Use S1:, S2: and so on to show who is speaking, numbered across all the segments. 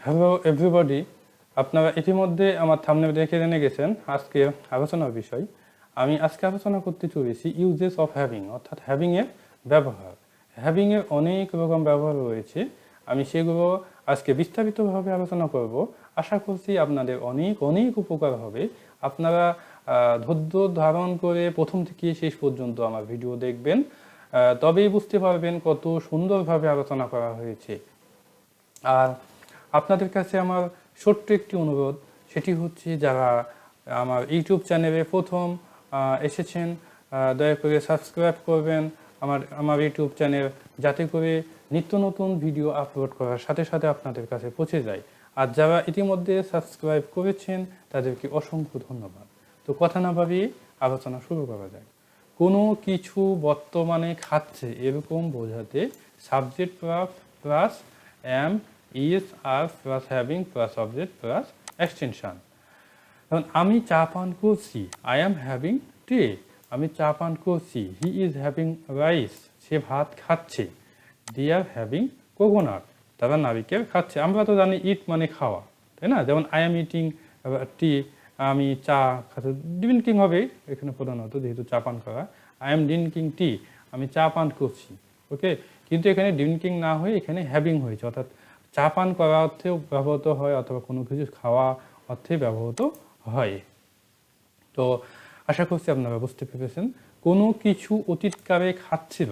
S1: Hello everybody, আপনারা ইতিমধ্যে আমার থাম্বনেল দেখে জেনে গেছেন আজকের আলোচনার বিষয়। আমি আজকে আলোচনা করতে চলেছি ইউজেস অফ হ্যাভিং, অর্থাৎ হ্যাভিংয়ের ব্যবহার। হ্যাভিংয়ের অনেক রকম ব্যবহার রয়েছে, আমি সেগুলো আজকে বিস্তারিতভাবে আলোচনা করব। আশা করছি আপনাদের অনেক অনেক উপকার হবে। আপনারা ধৈর্য ধারণ করে প্রথম থেকে শেষ পর্যন্ত আমার ভিডিও দেখবেন, তবেই বুঝতে পারবেন কত সুন্দরভাবে আলোচনা করা হয়েছে। আর আপনাদের কাছে আমার ছোট্ট একটি অনুরোধ, সেটি হচ্ছে যারা আমার ইউটিউব চ্যানেলে প্রথম এসেছেন, দয়া করে সাবস্ক্রাইব করবেন আমার ইউটিউব চ্যানেল, যাতে করে নিত্য নতুন ভিডিও আপলোড করার সাথে সাথে আপনাদের কাছে পৌঁছে যায়। আর যারা ইতিমধ্যে সাবস্ক্রাইব করেছেন তাদেরকে অসংখ্য ধন্যবাদ। তো কথা না ভাবিয়ে আলোচনা শুরু করা যায়। কোনো কিছু বর্তমানে খাচ্ছে এরকম বোঝাতে subject plus am, is, are plus having plus object plus extension. এখন আমি চা পান করছি, আই অ্যাম হ্যাভিং টে। আমি চা পান করছি, হি ইজ হ্যাভিং রাইস। সে ভাত খাচ্ছে, দে আর হ্যাভিং কোকোনাট। তারা নারিকেল খাচ্ছে। আমরা তো জানি ইট মানে খাওয়া, তাই না? যেমন আই অ্যাম ইটিং টি, আমি চা খাচ্ছি, ড্রিঙ্কিং হবে এখানে প্রধানত, যেহেতু চা পান করা। আই অ্যাম ড্রিঙ্কিং টি, আমি চা পান করছি। ওকে, কিন্তু এখানে ড্রিঙ্কিং না হয়ে এখানে হ্যাভিং হয়েছে, অর্থাৎ চা পান করা অর্থেও ব্যবহৃত হয়, অথবা কোনো কিছু খাওয়া অর্থে ব্যবহৃত হয়। তো আশা করছি আপনারা বুঝতে পেরেছেন। কোনো কিছু অতীতকালে খাচ্ছিল,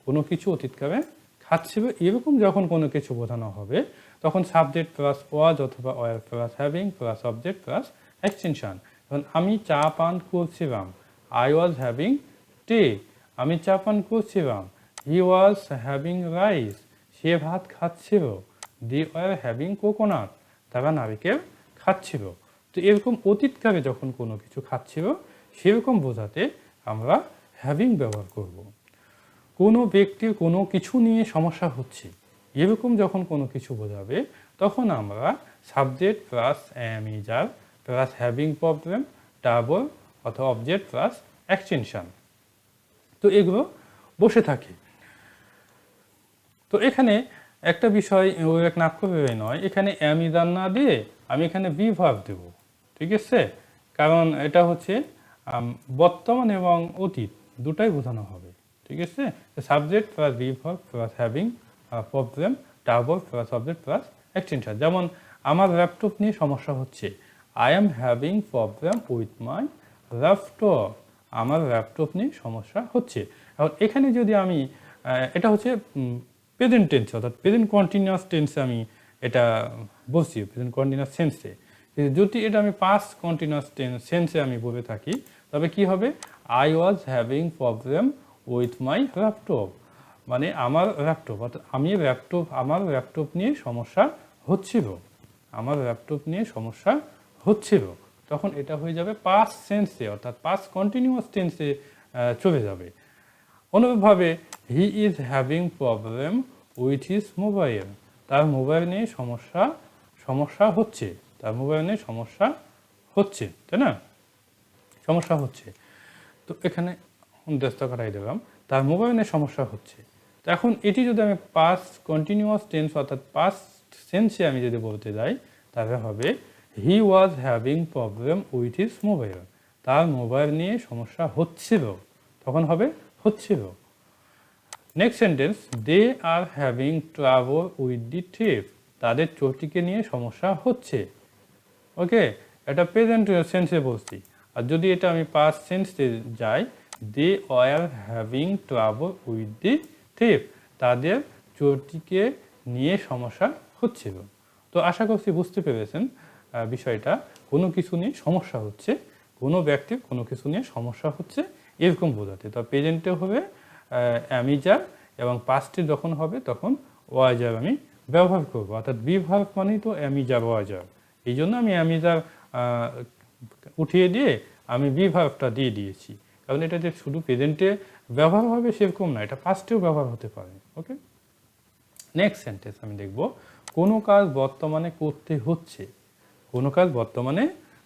S1: কোনো কিছু অতীতকালে খাচ্ছিল, এরকম যখন কোনো কিছু বোঝানো হবে তখন সাবজেক্ট প্লাস ওয়াজ অথবা were plus having plus object plus extension. এখন আমি চা পান করছিলাম, আই ওয়াজ হ্যাভিং টে। আমি চা পান করছিলাম, হি ওয়াজ হ্যাভিং রাইস। সে ভাত খাচ্ছিল, দে ওয়ার হ্যাভিং কোকোনাট। তারা নারিকেল খাচ্ছিল। তো এরকম অতীতকালে যখন কোনো কিছু খাচ্ছিল সেরকম বোঝাতে আমরা হ্যাভিং ব্যবহার করব। কোনো ব্যক্তির কোনো কিছু নিয়ে সমস্যা হচ্ছে, এরকম যখন কোনো কিছু বোঝাবে তখন আমরা subject plus am is are plus having problem double অথবা অবজেক্ট প্লাস এক্সটেনশন, তো এগুলো বসে থাকে। তো এখানে একটা বিষয় উল্লেখ না করে নয়, এখানে am is are না দিয়ে আমি এখানে বি ভার্ব দেব, ঠিক আছে? কারণ এটা হচ্ছে বর্তমান এবং অতীত দুটাই বোঝানো হবে, ঠিক আছে? Subject plus be verb plus having problem double plus object plus extension. যেমন আমার ল্যাপটপ নিয়ে সমস্যা হচ্ছে, I am having problem with my laptop. আমার ল্যাপটপ নিয়ে সমস্যা হচ্ছে। এখন এখানে যদি আমি এটা হচ্ছে প্রেজেন্ট টেন্স, অর্থাৎ প্রেজেন্ট কন্টিনিউয়াস টেন্সে আমি এটা বলছি, প্রেজেন্ট কন্টিনিউয়াস সেন্সে। যদি এটা আমি পাস্ট কন্টিনিউয়াস সেন্সে আমি বলে থাকি, তবে কি হবে? I was having problem with my laptop, মানে আমার ল্যাপটপ, অর্থাৎ আমার ল্যাপটপ নিয়ে সমস্যা হচ্ছিল, আমার ল্যাপটপ নিয়ে সমস্যা হচ্ছিল। তখন এটা হয়ে যাবে পাস্ট সেন্সে, অর্থাৎ পাস্ট কন্টিনিউয়াস টেন্সে চলে যাবে। অনুরূপভাবে হি is having problem with his mobile. তার মোবাইল নিয়ে সমস্যা হচ্ছে, তার মোবাইল নিয়ে সমস্যা হচ্ছে, তাই না? সমস্যা হচ্ছে। তো এখানে উদ্দেশ্যটা কাটাই দিলাম, তার মোবাইল নিয়ে সমস্যা হচ্ছে। তো এখন এটি যদি আমি পাস্ট কন্টিনিউয়াস টেন্স অর্থাৎ পাস্ট সেন্সে আমি যদি বলতে যাই, তাহলে হবে he was having problem with his mobile. তার মোবাইল নিয়ে সমস্যা হচ্ছিল, তখন হবে হচ্ছিল। Next sentence, they are having travel with the trip. তাদের চটিকে নিয়ে সমস্যা হচ্ছে। ওকে, এটা প্রেজেন্ট সেন্সে বলছি। আর যদি এটা আমি পাস্ট সেন্সে যাই, they were having travel with the trip. তাদের চটিকে নিয়ে সমস্যা হচ্ছিল। তো আশা করছি বুঝতে পেরেছেন বিষয়টা। কোনো কিছু নিয়ে সমস্যা হচ্ছে, কোনো ব্যক্তির কোনো কিছু নিয়ে সমস্যা হচ্ছে, এরকম বোঝাতে। তো প্রেজেন্টে হবে অ্যামিজার, এবং পাস্টে যখন হবে তখন ওয়াজার আমি ব্যবহার করব, অর্থাৎ বি ভার্ব মানেই তো অ্যামিজার ওয়াজার। এই জন্য আমি অ্যামিজার উঠিয়ে দিয়ে আমি বি ভার্বটা দিয়ে দিয়েছি, কারণ এটা যে শুধু প্রেজেন্টে ব্যবহার হবে সেরকম না, এটা পাস্টেও ব্যবহার হতে পারে। ওকে, নেক্সট সেন্টেন্স আমি দেখব, কোনো কাজ বর্তমানে করতে হচ্ছে। কোনো কাজ বর্তমানে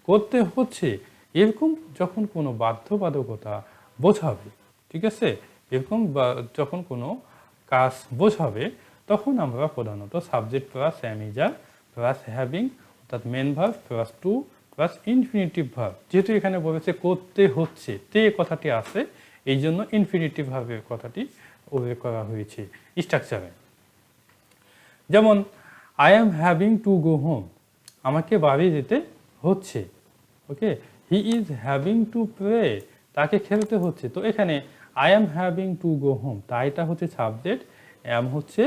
S1: করতে হচ্ছে, এরকম যখন কোনো বাধ্যবাধকতা বোঝাবে, ঠিক আছে? এরকম যখন কোনো কাজ বোঝাবে তখন আমরা প্রধানত subject plus am is are plus having অর্থাৎ main verb plus to plus infinitive verb. যেহেতু এখানে বলেছে করতে হচ্ছে, তে কথাটি আছে, এই জন্য ইনফিনিটিভ ভার্বের কথাটি উল্লেখ করা হয়েছে স্ট্রাকচারে। যেমন I am having to go home, আমাকে বাড়ি যেতে হচ্ছে। Okay, he is having to play, তাকে খেলতে হচ্ছে। তো এখানে I am having to go home, তাইটা হচ্ছে সাবজেক্ট, অ্যাম হচ্ছে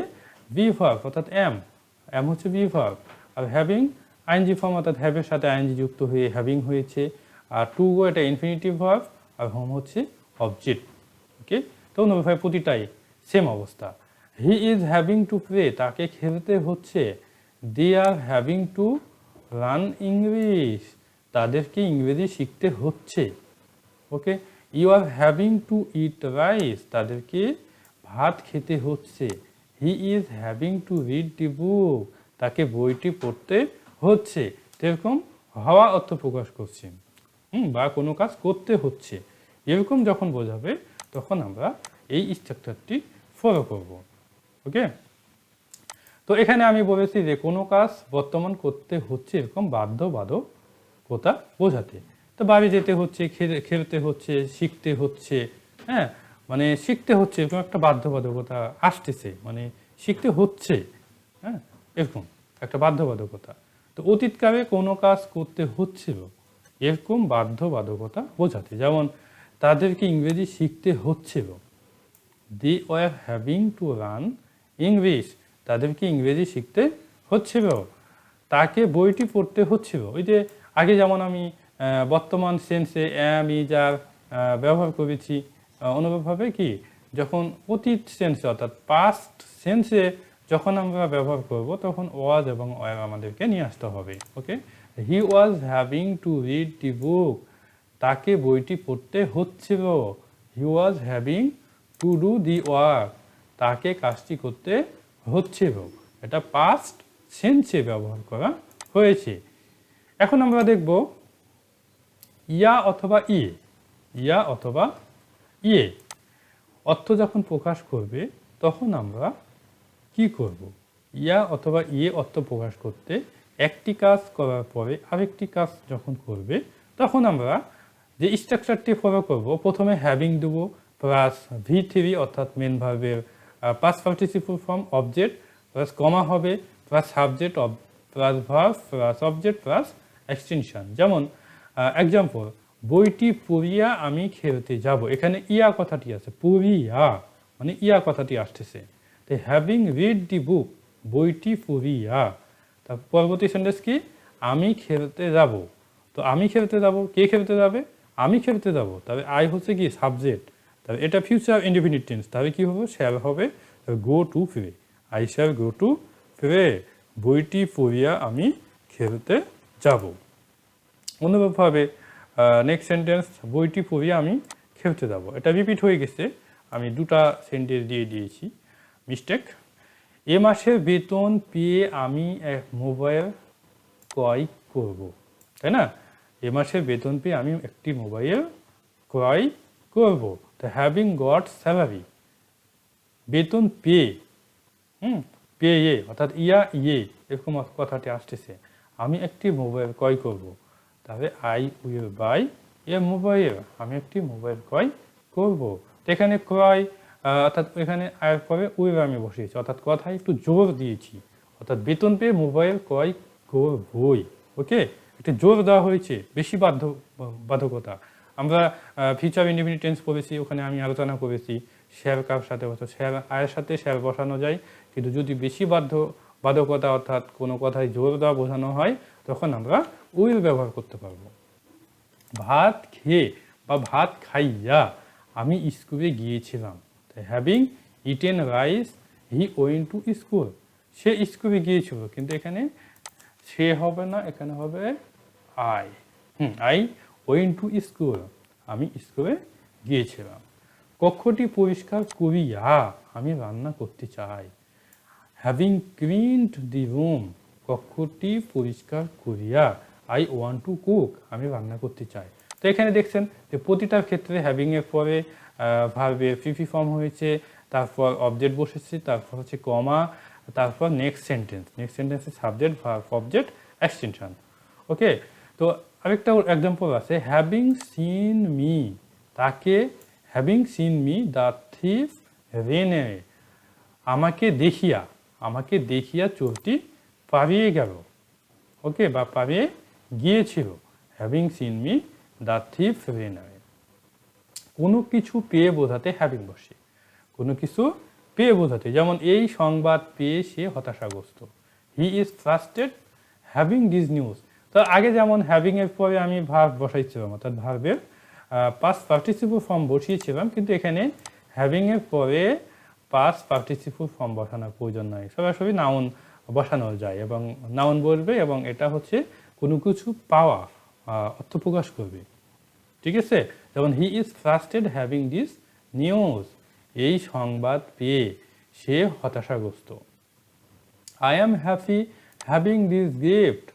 S1: বি ভার্ব অর্থাৎ অ্যাম হচ্ছে বি ভার্ব, আর হ্যাভিং আইএনজি ফর্ম অর্থাৎ হ্যাভের সাথে আইএনজি যুক্ত হয়ে হ্যাভিং হয়েছে, আর টু গো এটা ইনফিনিটিভ ভার্ব, আর হোম হচ্ছে অবজেক্ট। ওকে, তো অনুভাবে প্রতিটাই সেম অবস্থা। He is having to play, তাকে খেলতে হচ্ছে। They are having to learn English, তাদেরকে ইংরেজি শিখতে হচ্ছে। Okay, you are having to eat rice, তাদেরকে ভাত খেতে হচ্ছে। He is having to read the book, তাকে বইটি পড়তে হচ্ছে। এরকম হওয়া অর্থ প্রকাশ করছে, বা কোনো কাজ করতে হচ্ছে, এরকম যখন বোঝাবে তখন আমরা এই স্ট্রাকচারটি ফলো করব। ওকে, তো এখানে আমি বলেছি যে কোনো কাজ বর্তমান করতে হচ্ছে এরকম বাধ্যবাধকতা বোঝাতে। তো বাড়ি যেতে হচ্ছে, খেলতে হচ্ছে, শিখতে হচ্ছে, হ্যাঁ, মানে শিখতে হচ্ছে এরকম একটা বাধ্যবাধকতা আসতেছে, মানে শিখতে হচ্ছে, হ্যাঁ, এরকম একটা বাধ্যবাধকতা। তো অতীতকালে কোনো কাজ করতে হচ্ছিল, এরকম বাধ্যবাধকতা বোঝাতে। যেমন তাদেরকে ইংরেজি শিখতে হচ্ছিল, they were having to learn English, তাদেরকে ইংরেজি শিখতে হচ্ছিল। তাকে বইটি পড়তে হচ্ছিল। ওই যে আগে যেমন আমি বর্তমান সেন্সে অ্যাম ইজ আর ব্যবহার করেছি, অনুরূপভাবে কি যখন অতীত সেন্সে অর্থাৎ পাস্ট সেন্সে যখন আমরা ব্যবহার করব তখন ওয়াজ এবং ওয়ার আমাদেরকে নিয়ে আসতে হবে। Okay, he was having to read the book, তাকে বইটি পড়তে হচ্ছিল। He was having to do the work, তাকে কাজটি করতে হচ্ছিল। এটা পাস্ট সেন্সে ব্যবহার করা হয়েছে। এখন আমরা দেখব ইয়া অথবা ইয়ে, ইয়া অথবা ইয়ে অর্থ যখন প্রকাশ করবে তখন আমরা কি করব? ইয়া অথবা ইয়ে অর্থ প্রকাশ করতে একটি কাজ করার পরে আরেকটি কাজ যখন করবে তখন আমরা যে স্ট্রাকচারটি ফলো করব, প্রথমে হ্যাভিং দেব প্লাস V3 অর্থাৎ মেন ভার্বের past participle form object plus comma হবে plus subject plus verb plus object plus extension. যেমন এক্সাম্পল, বইটি পড়িয়া আমি খেলতে যাব, এখানে ইয়া কথাটি আছে, পড়িয়া মানে ইয়া কথাটি আসতেছে। তো হ্যাভিং রিড দি বুক, বইটি পড়িয়া, তারপর পরবর্তী সেন্টেন্স কি, আমি খেলতে যাব। তো আমি খেলতে যাব, কে খেলতে যাবে? আমি খেলতে যাব, তবে আই হচ্ছে কি সাবজেক্ট, তবে এটা ফিউচার ইনডিফিনিট টেন্স, তবে কি হবে, শ্যাল হবে, go to play, I shall go to play, বইটি পড়িয়া আমি খেলতে যাব। অনুরূপভাবে নেক্সট সেন্টেন্স, বইটি পড়িয়া আমি খেলতে যাব, এটা রিপিট হয়ে গেছে, আমি দুটা সেন্টেন্স দিয়ে দিয়েছি, মিস্টেক। এ মাসের বেতন পেয়ে আমি এক মোবাইল ক্রয় করব, তাই না? এ মাসের বেতন পেয়ে আমি একটি মোবাইল ক্রয় করব। তো হ্যাভিং গট স্যালারি, বেতন পেয়ে, পেয়ে অর্থাৎ ইয়ে এরকম কথাটি আসতেছে, আমি একটি মোবাইল ক্রয় করব, তাহলে I will buy A mobile, আমি একটি মোবাইল ক্রয় করব। তো এখানে ক্রয় অর্থাৎ এখানে আয়ের পরে উইল আমি বসিয়েছি, অর্থাৎ কথায় একটু জোর দিয়েছি, অর্থাৎ বেতন পেয়ে মোবাইল ক্রয় করবই। ওকে, একটু জোর দেওয়া হয়েছে, বেশি বাধ্যকতা। আমরা ফিউচার ইনডিফিনিট টেন্স পড়েছি, ওখানে আমি আলোচনা করেছি শ্যাল কার সাথে হতো, শ্যাল আয়ের সাথে শ্যাল বসানো যায়, কিন্তু যদি বেশি বাধ্যকতা অর্থাৎ কোনো কথায় জোর দেওয়া বোঝানো হয় তখন আমরা উইল ব্যবহার করতে পারবো। ভাত খেয়ে বা ভাত খাইয়া আমি স্কুলে গিয়েছিলাম, having eaten rice he went to school, সে স্কুলে গিয়েছিল, কিন্তু এখানে সে হবে না, এখানে হবে I. I went to school, আমি স্কুলে গিয়েছিলাম। কক্ষটি পরিষ্কার করিয়া আমি রান্না করতে চাই, হ্যাভিং ক্লিনড দি রুম, কক্ষটি পরিষ্কার করিয়া আই ওয়ান্ট টু কুক, আমি রান্না করতে চাই। তো এখানে দেখছেন যে প্রতিটার ক্ষেত্রে হ্যাভিং এর পরে ভার্বের ফিফি ফর্ম হয়েছে, তারপর অবজেক্ট বসেছে, তারপর হচ্ছে কমা, তারপর নেক্সট সেন্টেন্সে subject verb object extension. Okay, তো আরেকটা এক্সাম্পল আছে, হ্যাভিং সিন মি, তাকে, having seen me the thief ran away, আমাকে দেখিয়া চোরটি পালিয়ে গেল। ওকে, বা পালিয়ে গিয়েছিল। Having seen me the thief ran away. কোনো কিছু পেয়ে বোঝাতে হ্যাভিং বসে, কোনো কিছু পেয়ে বোঝাতে, যেমন এই সংবাদ পেয়ে সে হতাশাগ্রস্ত। He is frustrated having this news. তো আগে যেমন হ্যাভিং এর পরে আমি ভার্ব বসাইছিলাম, অর্থাৎ ভার্বের পাস্ট পার্টিসিপল ফর্ম বসিয়েছিলাম, কিন্তু এখানে হ্যাভিং এর পরে পাস্ট পার্টিসিপল ফর্ম বসানোর প্রয়োজন নয়, সরাসরি নাউন বসানো যায় এবং নাউন বলবে, এবং এটা হচ্ছে কোনো কিছু পাওয়া, অর্থ প্রকাশ করবে। ঠিক আছে, যেমন he is frustrated having this news, এই সংবাদ পেয়ে সে হতাশাগ্রস্ত। I am happy having this gift,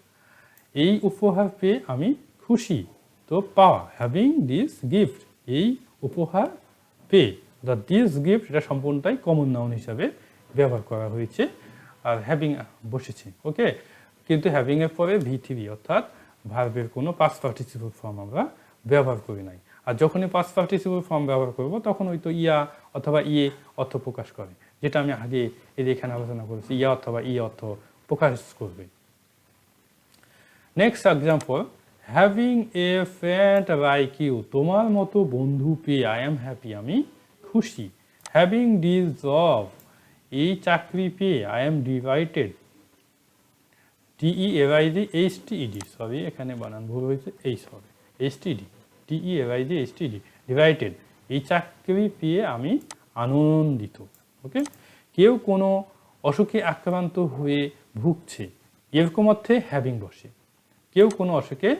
S1: এই উপহার পেয়ে আমি খুশি। তো পাওয়া, হ্যাভিং দিস গিফট, এই উপহার পেয়ে, অর্থাৎ দিস গিফট এটা সম্পূর্ণটাই কমন নাউন হিসাবে ব্যবহার করা হয়েছে, আর হ্যাভিং বসেছে। ওকে, কিন্তু হ্যাভিং এর পরে ভি3, অর্থাৎ ভার্বের কোনো পাস্ট পার্টিসিপল ফর্ম আমরা ব্যবহার করি নাই। আর যখনই পাস্ট পার্টিসিপল ফর্ম ব্যবহার করব তখন ওই তো ইয়া অথবা ইয়ে অর্থ প্রকাশ করে, যেটা আমি আগে এখানে আলোচনা করেছি, ইয়া অথবা ই অর্থ প্রকাশ করবে। Next example, having a friend like you, তোমার মতো বন্ধু পেয়ে আই এম হ্যাপি, আমি খুশি। হ্যাভিং দিস জব, এই চাকরি পেয়ে I am delighted, DELIGHTED, sorry এখানে বানান ভুল হয়েছে, এই সরি HTD, DELIGHTED, ডিলাইটেড, এই চাকরি পেয়ে আমি আনন্দিত। ওকে, কেউ কোনো অসুখে আক্রান্ত হয়ে ভুগছে, এরকম অর্থে হ্যাভিং বসে। কেউ কোনো অসুখে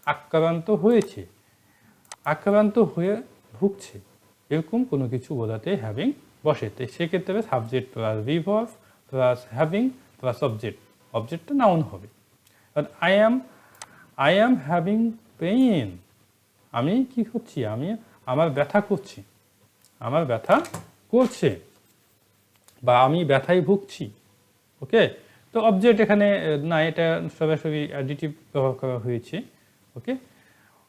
S1: আক্রান্ত হয়েছে, আক্রান্ত হয়ে ভুগছে, এরকম কোনো কিছু বোঝাতে হ্যাভিং বসে। তো সেক্ষেত্রে subject plus verb plus having plus object, অবজেক্টটা নাউন হবে। আই অ্যাম হ্যাভিং পেইন, আমি কি করছি, আমার ব্যথা করছি, আমার ব্যথা করছে, বা আমি ব্যথায় ভুগছি। ওকে, তো অবজেক্ট এখানে না, এটা সরাসরি অ্যাডিটিভ ব্যবহার করা হয়েছে। ওকে,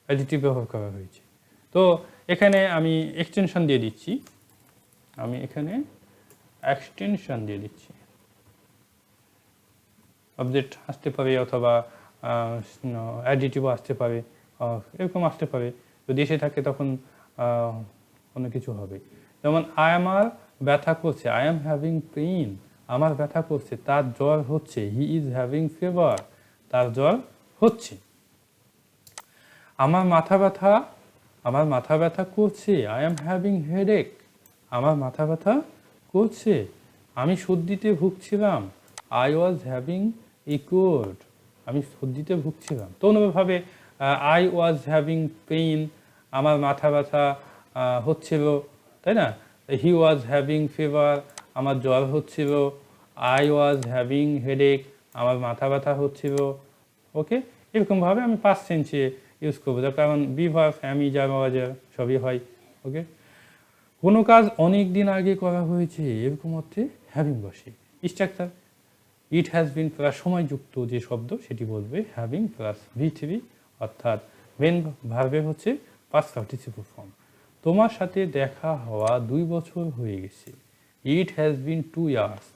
S1: অ্যাডিটিভ ব্যবহার করা হয়েছে। তো এখানে আমি এক্সটেনশন দিয়ে দিচ্ছি, অবজেক্ট আসতে পারে, অথবা অ্যাডিটিভও আসতে পারে, এরকম আসতে পারে। যদি এসে থাকে তখন অন্য কিছু হবে। যেমন আমার ব্যথা করছে, আই এম হ্যাভিং পেইন, আমার ব্যথা করছে, তার জ্বর হচ্ছে, হি ইজ হ্যাভিং ফিভার, তার জ্বর হচ্ছে। আমার মাথা ব্যথা করছে, আই এম হ্যাভিং হেডেক, আমার মাথা ব্যথা করছে, আমি সর্দিতে ভুগছিলাম, I was having a cold, আমি সর্দিতে ভুগছিলাম। তো অন্যভাবে আই ওয়াজ হ্যাভিং পেইন, আমার মাথা ব্যথা হচ্ছিল, তাই না? হি ওয়াজ হ্যাভিং ফিভার, আমার জ্বর হচ্ছিল, আই ওয়াজ হ্যাভিং হেডেক, আমার মাথা ব্যথা হচ্ছিল। ওকে, এরকমভাবে আমি পাস্ট টেন্সে ইউজ করবো, যার কারণ বিভার আমি যার সবই হয়। ওকে, কোনো কাজ অনেক দিন আগে করা হয়েছে, এরকম অর্থে হ্যাভিং বসে। Structure, it has been plus সময়যুক্ত যে শব্দ সেটি বলবে হ্যাভিং প্লাস V3, অর্থাৎ মেন ভার্বে হচ্ছে পাস্ট পার্টিসিপল ফর্ম। তোমার সাথে দেখা হওয়া 2 বছর হয়ে গেছে, ইট হ্যাজ বিন 2 ইয়ার্স,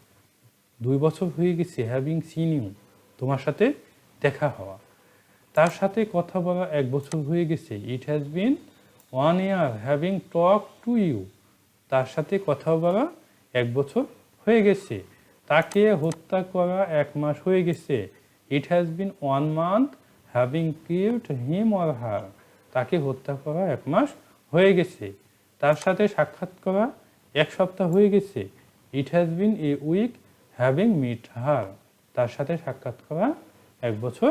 S1: 2 বছর হয়ে গেছে। হ্যাভিং সিন ইউ, তোমার সাথে দেখা হওয়া। তার সাথে কথা বলা 1 বছর হয়ে গেছে, it has been 1 year having talk to you, তার সাথে কথা বলা 1 বছর হয়ে গেছে। তাকে হত্যা করা 1 মাস হয়ে গেছে, it has been 1 month having killed him or her, তাকে হত্যা করা 1 মাস হয়ে গেছে। তার সাথে সাক্ষাৎ করা 1 সপ্তাহ হয়ে গেছে, it has been a week having meet her, তার সাথে সাক্ষাৎ করা 1 বছর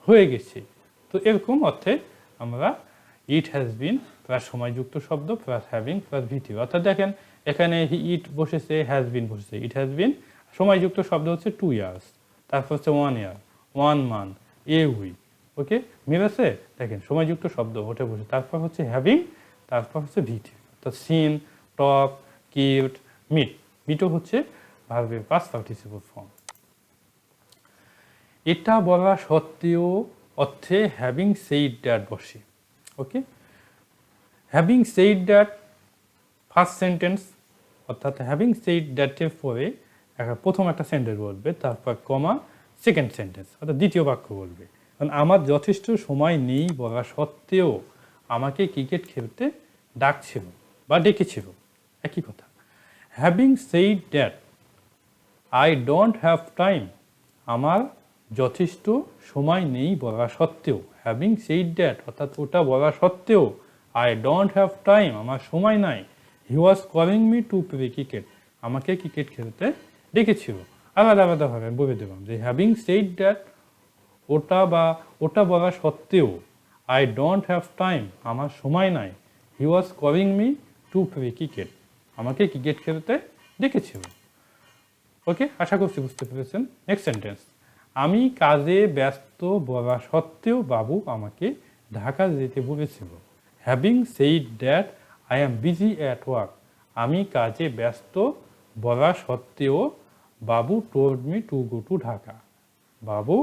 S1: হয়ে গেছে। তো এরকম অর্থে আমরা ইট হ্যাজ বিন প্লাস সময়যুক্ত শব্দ প্লাস হ্যাভিং প্লাস V3, অর্থাৎ দেখেন এখানে ইট বসেছে, হ্যাজ বিন বসেছে, ইট হ্যাজ বিন সময়যুক্ত শব্দ হচ্ছে 2 ইয়ার্স, তারপর হচ্ছে 1 ইয়ার, 1 মান্থ, এ উইক। ওকে, মিলেছে? দেখেন সময়যুক্ত শব্দ ওঠে বসে, তারপর হচ্ছে হ্যাভিং, তারপর হচ্ছে V3, অর্থাৎ সিন, টক, কিল্ড, মিট, মিটও হচ্ছে ভার্বের পাস্ট পার্টিসিপল ফর্ম। এটা বলা সত্ত্বেও অর্থে হ্যাভিং সেইড দ্যাট বসে। Okay, having said that first sentence, অর্থাৎ হ্যাভিং সেইড দ্যাটের পরে প্রথম একটা সেন্টেন্স বলবে, তারপর কমা সেকেন্ড সেন্টেন্স অর্থাৎ দ্বিতীয় বাক্য বলবে। কারণ আমার যথেষ্ট সময় নেই বলা সত্ত্বেও আমাকে ক্রিকেট খেলতে ডাকছিল বা ডেকেছিল, একই কথা। Having said that I don't have time, আমার যথেষ্ট সময় নেই বলা সত্ত্বেও, হ্যাভিং সেইড দ্যাট অর্থাৎ ওটা বলা সত্ত্বেও আই ডোন্ট হ্যাভ টাইম, আমার সময় নাই, he was calling me to play cricket, আমাকে ক্রিকেট খেলতে ডেকেছিল। আলাদা আলাদাভাবে আমি বলে দিলাম যে হ্যাভিং সেইড দ্যাট ওটা বলা সত্ত্বেও আই ডোন্ট হ্যাভ টাইম, আমার সময় নাই, he was calling me to play cricket, আমাকে ক্রিকেট খেলতে ডেকেছিল। ওকে, আশা করছি বুঝতে পেরেছেন। নেক্সট সেন্টেন্স, আমি কাজে ব্যস্ত বলা সত্ত্বেও বাবু আমাকে ঢাকা যেতে বলেছিল। Having said that I am busy at work, আমি কাজে ব্যস্ত বলা সত্ত্বেও বাবু told me to go to Dhaka, বাবু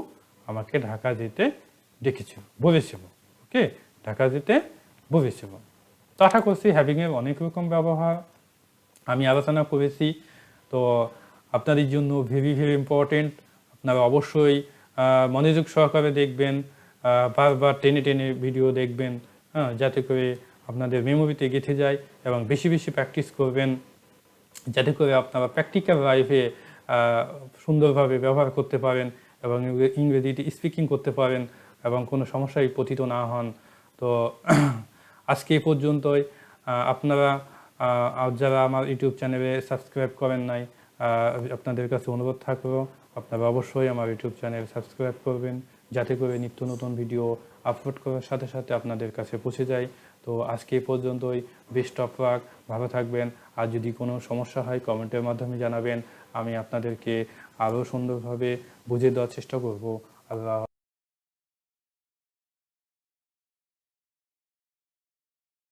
S1: আমাকে ঢাকা যেতে ডেকেছিল, বলেছিল। ওকে, ঢাকা যেতে বলেছিল। তো আশা করছি হ্যাভিংয়ের অনেক রকম ব্যবহার আমি আলোচনা করেছি। তো আপনাদের জন্য ভেরি ভেরি ইম্পর্টেন্ট, আপনারা অবশ্যই মনোযোগ সহকারে দেখবেন, বারবার টেনে টেনে ভিডিও দেখবেন, হ্যাঁ, যাতে করে আপনাদের মেমোরিতে গেঁথে যায়, এবং বেশি বেশি প্র্যাকটিস করবেন, যাতে করে আপনারা প্র্যাকটিক্যাল লাইফে সুন্দরভাবে ব্যবহার করতে পারেন এবং ইংরেজিতে স্পিকিং করতে পারেন এবং কোনো সমস্যায় পতিত না হন। তো আজকে এই পর্যন্তই। আপনারা যারা আমার ইউটিউব চ্যানেলে সাবস্ক্রাইব করেন নাই, আপনাদের কাছে অনুরোধ থাকলো আপনারা অবশ্যই আমার ইউটিউব চ্যানেল সাবস্ক্রাইব করবেন, যাতে করে নিত্য নতুন ভিডিও আপলোড করার সাথে সাথে আপনাদের কাছে পৌঁছে যায়। তো আজকে এই পর্যন্তই। বেস্ট অফ লাক, ভালো থাকবেন। আর যদি কোনো সমস্যা হয় কমেন্টের মাধ্যমে জানাবেন, আমি আপনাদেরকে আরও সুন্দরভাবে বুঝিয়ে দেওয়ার চেষ্টা করব। আল্লাহ